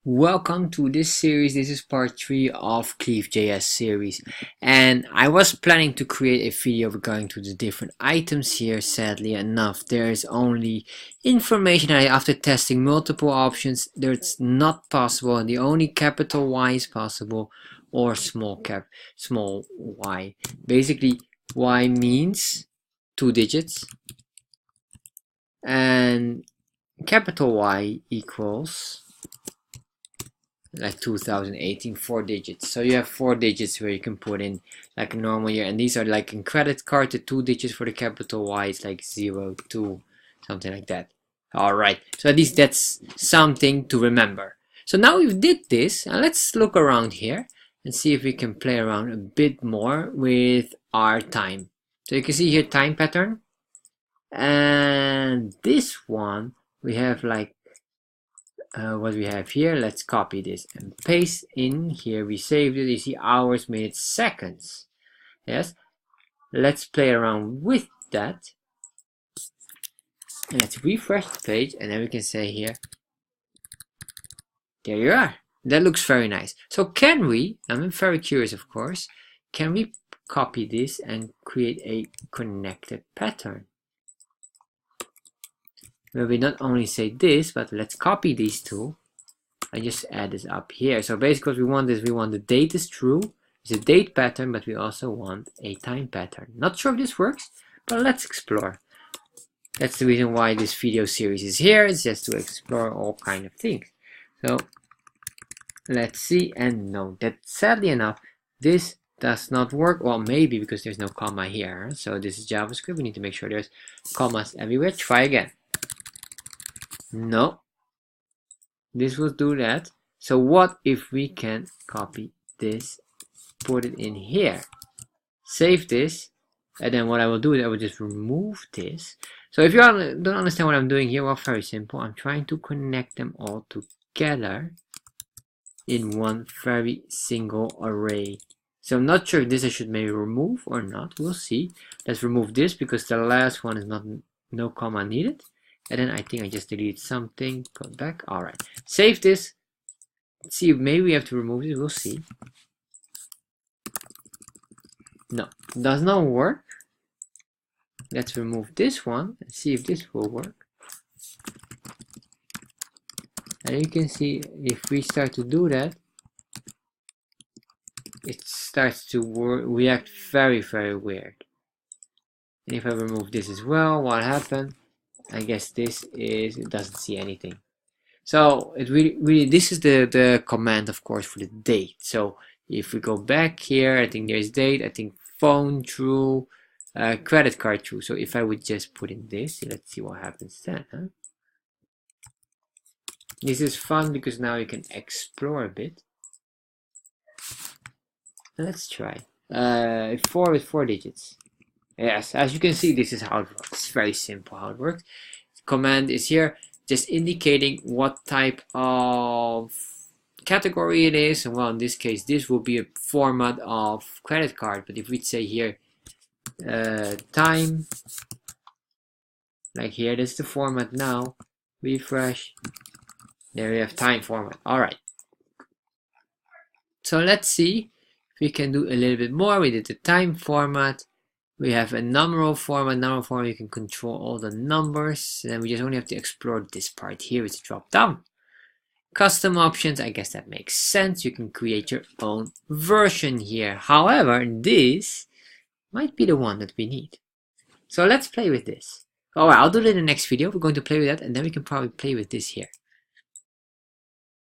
Welcome to this series. This is part 3 of CleaveJS series, and I was planning to create a video going to the different items here. Sadly enough, there's only information after testing multiple options that's not possible, and the only capital Y is possible or small y. Basically, Y means 2 digits and capital Y equals like 2018, 4 digits. So you have 4 digits where you can put in like a normal year, and these are like in credit card. The 2 digits for the capital Y is like 0, 2, something like that. Alright, so at least that's something to remember. So now we've did this, and let's look around here and see if we can play around a bit more with our time. So you can see here time pattern, and this one we have like what we have here. Let's copy this and paste in here. We saved it. You see hours, minutes, seconds. Yes, let's play around with that, and let's refresh the page, and then we can say here, there you are. That looks very nice. So can we, I'm very curious of course, can we copy this and create a connected pattern where we not only say this, but let's copy these two and just add this up here. So basically what we want is, we want the date is true, it's a date pattern, but we also want a time pattern. Not sure if this works, but let's explore. That's the reason why this video series is here. It's just to explore all kind of things. So let's see, and no, that sadly enough this does not work. Well, maybe because there's no comma here. So this is JavaScript, we need to make sure there's commas everywhere. Try again. No, this will do that. So what if we can copy this, put it in here, save this, and then what I will do is I will just remove this. So if you don't understand what I'm doing here, well, very simple. I'm trying to connect them all together in one very single array. So I'm not sure if this I should maybe remove or not. We'll see. Let's remove this because the last one is no comma needed. And then I think I just deleted something. Go back. Alright. Save this. Let's see if maybe we have to remove it. We'll see. No, does not work. Let's remove this one and see if this will work. And you can see if we start to do that, it starts to react very, very weird. And if I remove this as well, what happened? I guess this is, it doesn't see anything. So it really this is the command, of course, for the date. So if we go back here, I think there's date, I think phone true, credit card true. So if I would just put in this, let's see what happens then. Huh? This is fun because now you can explore a bit. Let's try 4 with 4 digits. Yes, as you can see, this is how it works. It's very simple how it works. The command is here, just indicating what type of category it is. And well, in this case, this will be a format of credit card. But if we say here time, like here, that's the format now. Refresh. There we have time format. Alright. So let's see if we can do a little bit more. We did the time format. We have a numeral format. Numeral format, you can control all the numbers. And then we just only have to explore this part here, which is drop down. Custom options, I guess that makes sense. You can create your own version here. However, this might be the one that we need. So let's play with this. Oh, I'll do it in the next video. We're going to play with that, and then we can probably play with this here.